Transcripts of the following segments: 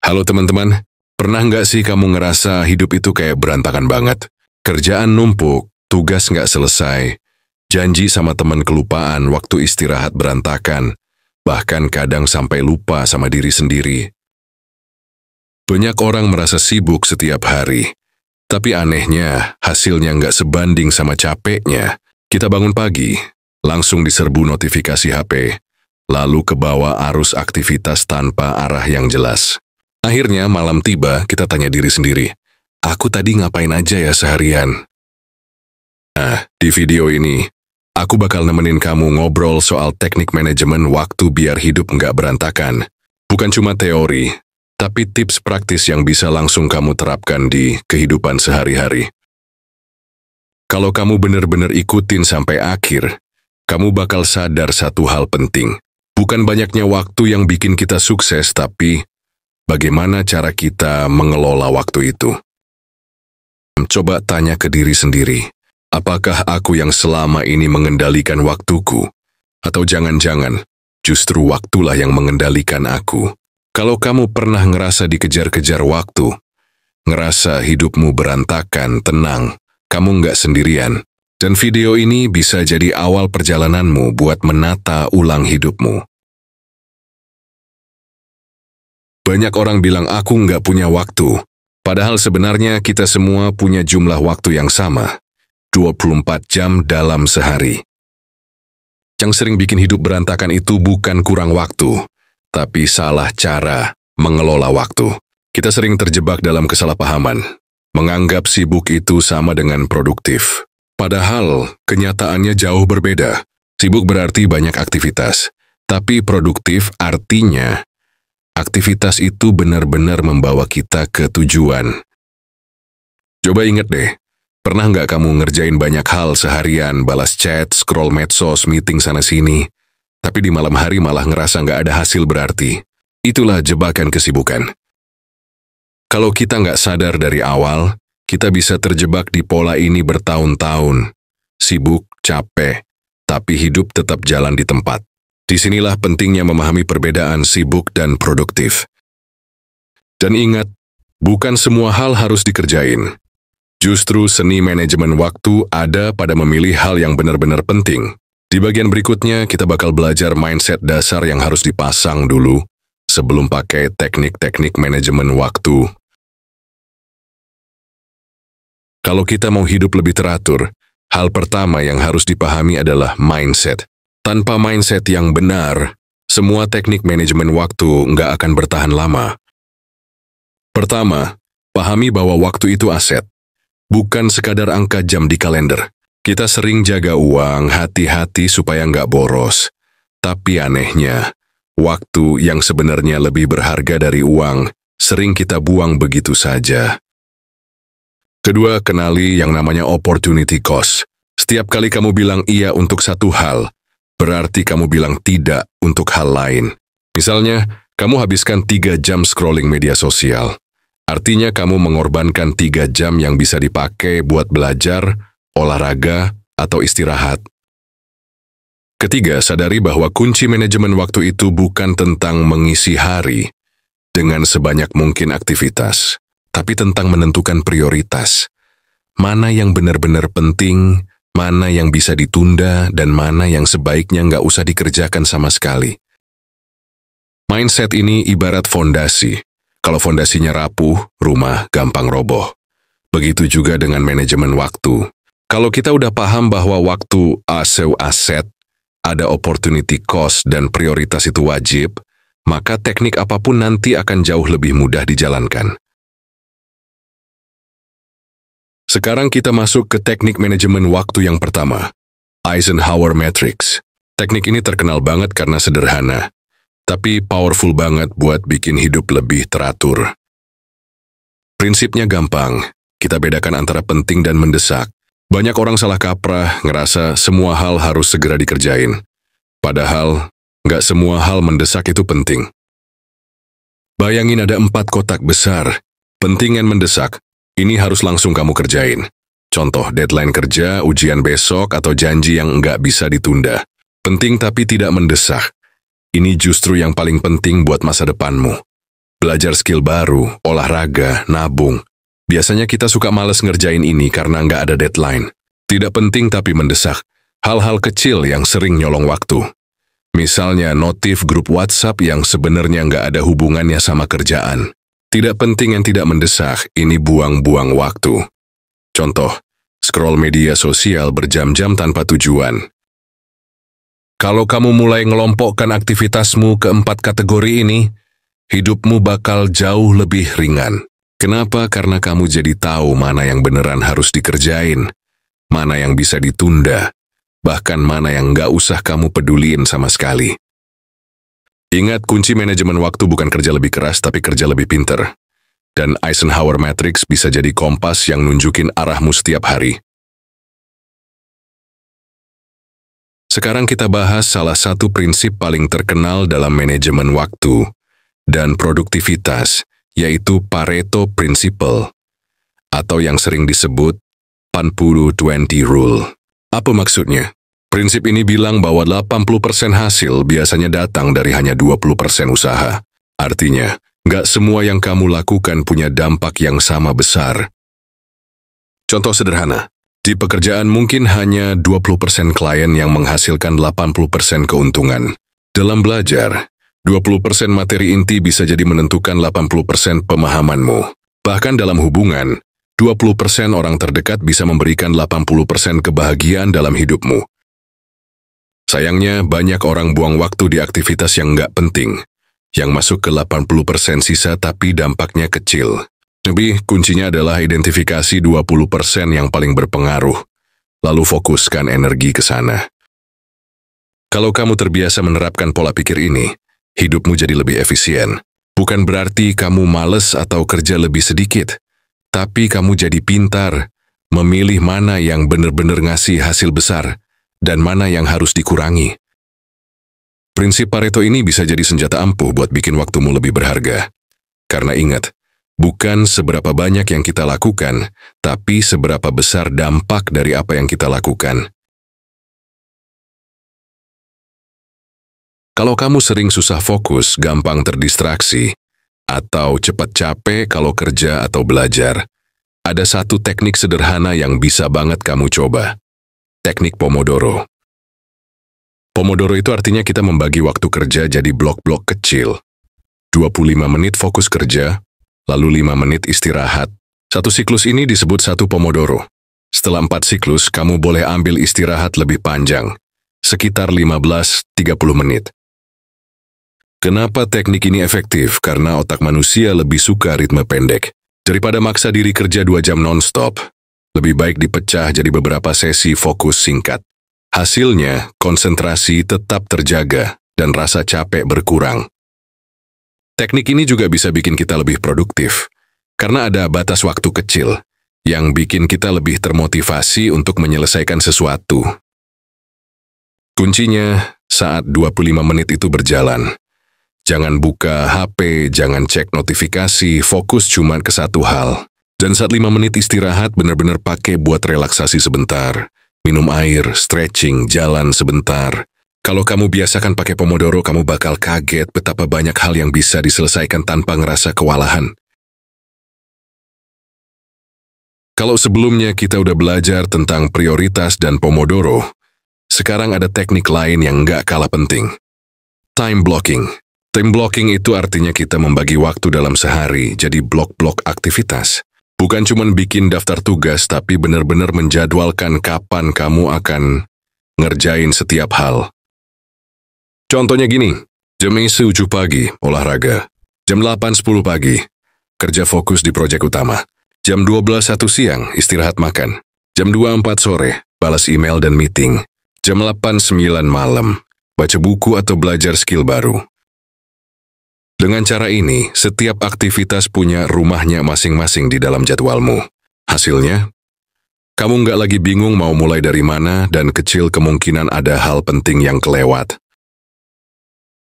Halo teman-teman, pernah nggak sih kamu ngerasa hidup itu kayak berantakan banget? Kerjaan numpuk, tugas nggak selesai, janji sama teman kelupaan, waktu istirahat berantakan, bahkan kadang sampai lupa sama diri sendiri. Banyak orang merasa sibuk setiap hari, tapi anehnya hasilnya nggak sebanding sama capeknya. Kita bangun pagi, langsung diserbu notifikasi HP, lalu kebawa arus aktivitas tanpa arah yang jelas. Akhirnya malam tiba, kita tanya diri sendiri, aku tadi ngapain aja ya seharian? Nah, di video ini, aku bakal nemenin kamu ngobrol soal teknik manajemen waktu biar hidup nggak berantakan. Bukan cuma teori, tapi tips praktis yang bisa langsung kamu terapkan di kehidupan sehari-hari. Kalau kamu benar-benar ikutin sampai akhir, kamu bakal sadar satu hal penting. Bukan banyaknya waktu yang bikin kita sukses, tapi bagaimana cara kita mengelola waktu itu? Coba tanya ke diri sendiri, apakah aku yang selama ini mengendalikan waktuku? Atau jangan-jangan, justru waktulah yang mengendalikan aku? Kalau kamu pernah ngerasa dikejar-kejar waktu, ngerasa hidupmu berantakan, tenang, kamu nggak sendirian. Dan video ini bisa jadi awal perjalananmu buat menata ulang hidupmu. Banyak orang bilang aku nggak punya waktu, padahal sebenarnya kita semua punya jumlah waktu yang sama, 24 jam dalam sehari. Yang sering bikin hidup berantakan itu bukan kurang waktu, tapi salah cara mengelola waktu. Kita sering terjebak dalam kesalahpahaman, menganggap sibuk itu sama dengan produktif. Padahal kenyataannya jauh berbeda. Sibuk berarti banyak aktivitas, tapi produktif artinya aktivitas itu benar-benar membawa kita ke tujuan. Coba ingat deh, pernah nggak kamu ngerjain banyak hal seharian, balas chat, scroll medsos, meeting sana-sini, tapi di malam hari malah ngerasa nggak ada hasil berarti? Itulah jebakan kesibukan. Kalau kita nggak sadar dari awal, kita bisa terjebak di pola ini bertahun-tahun. Sibuk, capek, tapi hidup tetap jalan di tempat. Disinilah pentingnya memahami perbedaan sibuk dan produktif. Dan ingat, bukan semua hal harus dikerjain. Justru seni manajemen waktu ada pada memilih hal yang benar-benar penting. Di bagian berikutnya, kita bakal belajar mindset dasar yang harus dipasang dulu sebelum pakai teknik-teknik manajemen waktu. Kalau kita mau hidup lebih teratur, hal pertama yang harus dipahami adalah mindset. Tanpa mindset yang benar, semua teknik manajemen waktu nggak akan bertahan lama. Pertama, pahami bahwa waktu itu aset, bukan sekadar angka jam di kalender. Kita sering jaga uang, hati-hati supaya nggak boros. Tapi anehnya, waktu yang sebenarnya lebih berharga dari uang, sering kita buang begitu saja. Kedua, kenali yang namanya opportunity cost. Setiap kali kamu bilang iya untuk satu hal, berarti kamu bilang tidak untuk hal lain. Misalnya, kamu habiskan 3 jam scrolling media sosial. Artinya kamu mengorbankan 3 jam yang bisa dipakai buat belajar, olahraga, atau istirahat. Ketiga, sadari bahwa kunci manajemen waktu itu bukan tentang mengisi hari dengan sebanyak mungkin aktivitas, tapi tentang menentukan prioritas. Mana yang benar-benar penting, mana yang bisa ditunda, dan mana yang sebaiknya nggak usah dikerjakan sama sekali. Mindset ini ibarat fondasi. Kalau fondasinya rapuh, rumah gampang roboh. Begitu juga dengan manajemen waktu. Kalau kita udah paham bahwa waktu aset, ada opportunity cost dan prioritas itu wajib, maka teknik apapun nanti akan jauh lebih mudah dijalankan. Sekarang kita masuk ke teknik manajemen waktu yang pertama, Eisenhower Matrix. Teknik ini terkenal banget karena sederhana, tapi powerful banget buat bikin hidup lebih teratur. Prinsipnya gampang, kita bedakan antara penting dan mendesak. Banyak orang salah kaprah, ngerasa semua hal harus segera dikerjain. Padahal, nggak semua hal mendesak itu penting. Bayangin ada 4 kotak besar, penting dan mendesak. Ini harus langsung kamu kerjain. Contoh, deadline kerja, ujian besok, atau janji yang nggak bisa ditunda. Penting tapi tidak mendesak. Ini justru yang paling penting buat masa depanmu. belajar skill baru, olahraga, nabung. Biasanya kita suka males ngerjain ini karena nggak ada deadline. Tidak penting tapi mendesak. Hal-hal kecil yang sering nyolong waktu. Misalnya notif grup WhatsApp yang sebenarnya nggak ada hubungannya sama kerjaan. Tidak penting yang tidak mendesak, ini buang-buang waktu. Contoh, scroll media sosial berjam-jam tanpa tujuan. Kalau kamu mulai ngelompokkan aktivitasmu ke 4 kategori ini, hidupmu bakal jauh lebih ringan. Kenapa? Karena kamu jadi tahu mana yang beneran harus dikerjain, mana yang bisa ditunda, bahkan mana yang nggak usah kamu peduliin sama sekali. Ingat, kunci manajemen waktu bukan kerja lebih keras, tapi kerja lebih pinter. Dan Eisenhower Matrix bisa jadi kompas yang nunjukin arahmu setiap hari. Sekarang kita bahas salah satu prinsip paling terkenal dalam manajemen waktu dan produktivitas, yaitu Pareto Principle, atau yang sering disebut 80-20 Rule. Apa maksudnya? Prinsip ini bilang bahwa 80% hasil biasanya datang dari hanya 20% usaha. Artinya, nggak semua yang kamu lakukan punya dampak yang sama besar. Contoh sederhana, di pekerjaan mungkin hanya 20% klien yang menghasilkan 80% keuntungan. Dalam belajar, 20% materi inti bisa jadi menentukan 80% pemahamanmu. Bahkan dalam hubungan, 20% orang terdekat bisa memberikan 80% kebahagiaan dalam hidupmu. Sayangnya, banyak orang buang waktu di aktivitas yang nggak penting, yang masuk ke 80% sisa tapi dampaknya kecil. Lebih, kuncinya adalah identifikasi 20% yang paling berpengaruh, lalu fokuskan energi ke sana. Kalau kamu terbiasa menerapkan pola pikir ini, hidupmu jadi lebih efisien. Bukan berarti kamu males atau kerja lebih sedikit, tapi kamu jadi pintar, memilih mana yang benar-benar ngasih hasil besar, dan mana yang harus dikurangi. Prinsip Pareto ini bisa jadi senjata ampuh buat bikin waktumu lebih berharga. Karena ingat, bukan seberapa banyak yang kita lakukan, tapi seberapa besar dampak dari apa yang kita lakukan. Kalau kamu sering susah fokus, gampang terdistraksi, atau cepat capek kalau kerja atau belajar, ada satu teknik sederhana yang bisa banget kamu coba. Teknik Pomodoro. Pomodoro itu artinya kita membagi waktu kerja jadi blok-blok kecil. 25 menit fokus kerja, lalu 5 menit istirahat. Satu siklus ini disebut satu Pomodoro. Setelah 4 siklus, kamu boleh ambil istirahat lebih panjang, sekitar 15-30 menit. Kenapa teknik ini efektif? Karena otak manusia lebih suka ritme pendek. Daripada maksa diri kerja 2 jam non-stop, lebih baik dipecah jadi beberapa sesi fokus singkat. Hasilnya, konsentrasi tetap terjaga dan rasa capek berkurang. Teknik ini juga bisa bikin kita lebih produktif, karena ada batas waktu kecil yang bikin kita lebih termotivasi untuk menyelesaikan sesuatu. Kuncinya, saat 25 menit itu berjalan, jangan buka HP, jangan cek notifikasi, fokus cuma ke satu hal. Dan saat 5 menit istirahat, benar-benar pakai buat relaksasi sebentar. Minum air, stretching, jalan sebentar. Kalau kamu biasakan pakai Pomodoro, kamu bakal kaget betapa banyak hal yang bisa diselesaikan tanpa ngerasa kewalahan. Kalau sebelumnya kita udah belajar tentang prioritas dan Pomodoro, sekarang ada teknik lain yang nggak kalah penting. Time blocking. Time blocking itu artinya kita membagi waktu dalam sehari jadi blok-blok aktivitas. Bukan cuma bikin daftar tugas, tapi benar-benar menjadwalkan kapan kamu akan ngerjain setiap hal. Contohnya gini, jam 7 pagi, olahraga. Jam 8.10 pagi, kerja fokus di proyek utama. Jam 12.1 siang, istirahat makan. Jam 2.4 sore, balas email dan meeting. Jam 8.9 malam, baca buku atau belajar skill baru. Dengan cara ini, setiap aktivitas punya rumahnya masing-masing di dalam jadwalmu. Hasilnya, kamu nggak lagi bingung mau mulai dari mana dan kecil kemungkinan ada hal penting yang kelewat.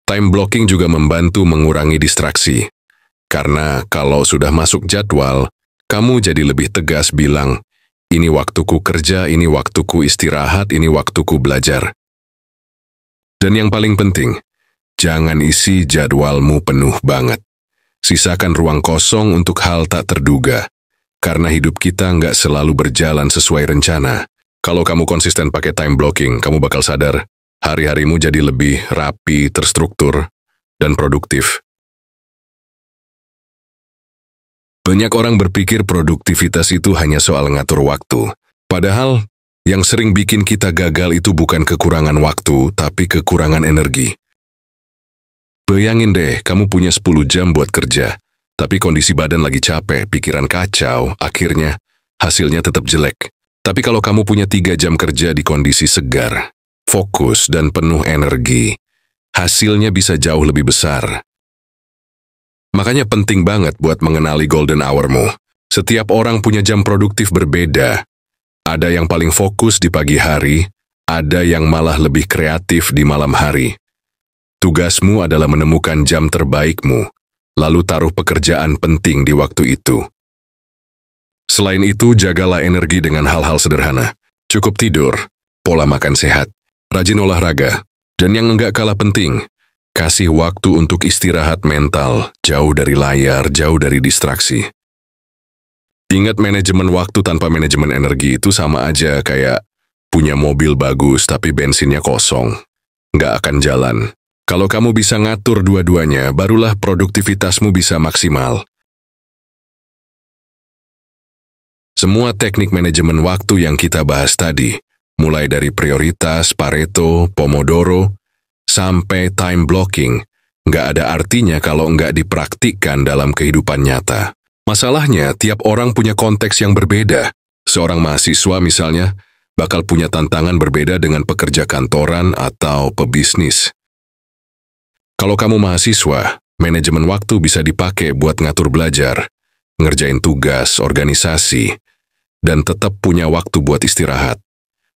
Time blocking juga membantu mengurangi distraksi. Karena kalau sudah masuk jadwal, kamu jadi lebih tegas bilang, ini waktuku kerja, ini waktuku istirahat, ini waktuku belajar. Dan yang paling penting, jangan isi jadwalmu penuh banget. Sisakan ruang kosong untuk hal tak terduga. Karena hidup kita nggak selalu berjalan sesuai rencana. Kalau kamu konsisten pakai time blocking, kamu bakal sadar hari-harimu jadi lebih rapi, terstruktur, dan produktif. Banyak orang berpikir produktivitas itu hanya soal ngatur waktu. Padahal, yang sering bikin kita gagal itu bukan kekurangan waktu, tapi kekurangan energi. Bayangin deh, kamu punya 10 jam buat kerja, tapi kondisi badan lagi capek, pikiran kacau, akhirnya hasilnya tetap jelek. Tapi kalau kamu punya 3 jam kerja di kondisi segar, fokus, dan penuh energi, hasilnya bisa jauh lebih besar. Makanya penting banget buat mengenali golden hour-mu. Setiap orang punya jam produktif berbeda. Ada yang paling fokus di pagi hari, ada yang malah lebih kreatif di malam hari. Tugasmu adalah menemukan jam terbaikmu, lalu taruh pekerjaan penting di waktu itu. Selain itu, jagalah energi dengan hal-hal sederhana. Cukup tidur, pola makan sehat, rajin olahraga, dan yang enggak kalah penting, kasih waktu untuk istirahat mental, jauh dari layar, jauh dari distraksi. Ingat, manajemen waktu tanpa manajemen energi itu sama aja kayak punya mobil bagus tapi bensinnya kosong. Nggak akan jalan. Kalau kamu bisa ngatur dua-duanya, barulah produktivitasmu bisa maksimal. Semua teknik manajemen waktu yang kita bahas tadi, mulai dari prioritas, Pareto, Pomodoro, sampai time blocking, nggak ada artinya kalau nggak dipraktikkan dalam kehidupan nyata. Masalahnya, tiap orang punya konteks yang berbeda. Seorang mahasiswa misalnya, bakal punya tantangan berbeda dengan pekerja kantoran atau pebisnis. Kalau kamu mahasiswa, manajemen waktu bisa dipakai buat ngatur belajar, ngerjain tugas, organisasi, dan tetap punya waktu buat istirahat.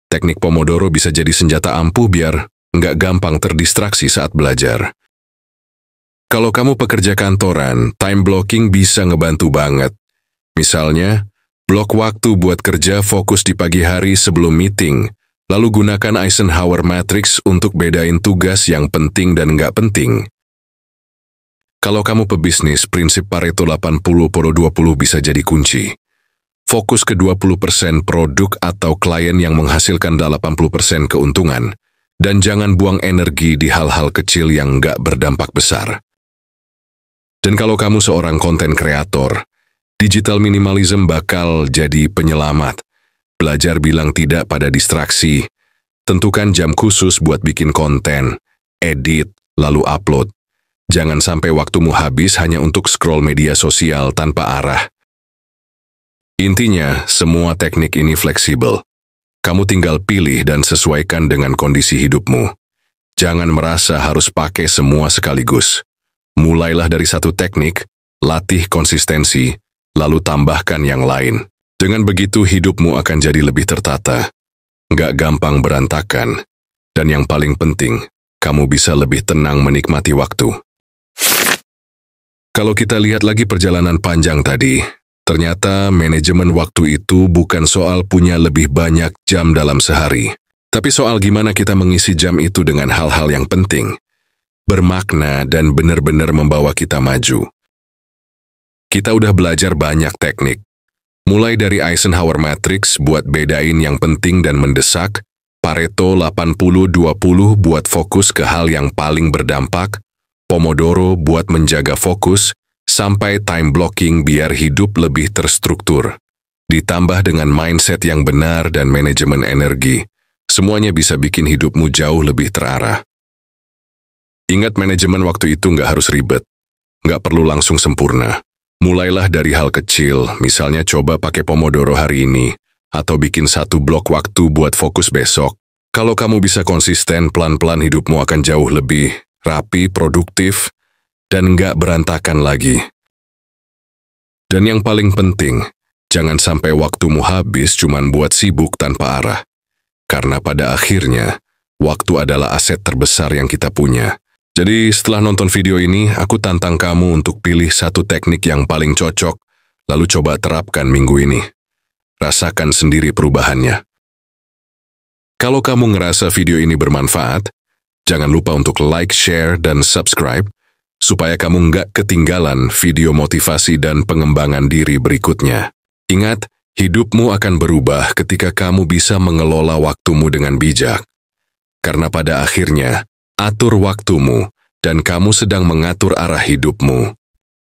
Teknik Pomodoro bisa jadi senjata ampuh biar nggak gampang terdistraksi saat belajar. Kalau kamu pekerja kantoran, time blocking bisa ngebantu banget. Misalnya, blok waktu buat kerja fokus di pagi hari sebelum meeting, lalu gunakan Eisenhower Matrix untuk bedain tugas yang penting dan nggak penting. Kalau kamu pebisnis, prinsip Pareto 80-20 bisa jadi kunci. Fokus ke 20% produk atau klien yang menghasilkan 80% keuntungan, dan jangan buang energi di hal-hal kecil yang nggak berdampak besar. Dan kalau kamu seorang konten kreator, digital minimalism bakal jadi penyelamat. Belajar bilang tidak pada distraksi. Tentukan jam khusus buat bikin konten, edit, lalu upload. Jangan sampai waktumu habis hanya untuk scroll media sosial tanpa arah. Intinya, semua teknik ini fleksibel. Kamu tinggal pilih dan sesuaikan dengan kondisi hidupmu. Jangan merasa harus pakai semua sekaligus. Mulailah dari satu teknik, latih konsistensi, lalu tambahkan yang lain. Dengan begitu hidupmu akan jadi lebih tertata, nggak gampang berantakan, dan yang paling penting, kamu bisa lebih tenang menikmati waktu. Kalau kita lihat lagi perjalanan panjang tadi, ternyata manajemen waktu itu bukan soal punya lebih banyak jam dalam sehari, tapi soal gimana kita mengisi jam itu dengan hal-hal yang penting, bermakna, dan benar-benar membawa kita maju. Kita udah belajar banyak teknik, mulai dari Eisenhower Matrix buat bedain yang penting dan mendesak, Pareto 80-20 buat fokus ke hal yang paling berdampak, Pomodoro buat menjaga fokus, sampai time blocking biar hidup lebih terstruktur. Ditambah dengan mindset yang benar dan manajemen energi, semuanya bisa bikin hidupmu jauh lebih terarah. Ingat, manajemen waktu itu nggak harus ribet, nggak perlu langsung sempurna. Mulailah dari hal kecil, misalnya coba pakai Pomodoro hari ini, atau bikin satu blok waktu buat fokus besok. Kalau kamu bisa konsisten, pelan-pelan hidupmu akan jauh lebih rapi, produktif, dan nggak berantakan lagi. Dan yang paling penting, jangan sampai waktumu habis cuman buat sibuk tanpa arah. Karena pada akhirnya, waktu adalah aset terbesar yang kita punya. Jadi setelah nonton video ini, aku tantang kamu untuk pilih satu teknik yang paling cocok, lalu coba terapkan minggu ini. Rasakan sendiri perubahannya. Kalau kamu ngerasa video ini bermanfaat, jangan lupa untuk like, share, dan subscribe, supaya kamu nggak ketinggalan video motivasi dan pengembangan diri berikutnya. Ingat, hidupmu akan berubah ketika kamu bisa mengelola waktumu dengan bijak. Karena pada akhirnya, atur waktumu dan kamu sedang mengatur arah hidupmu.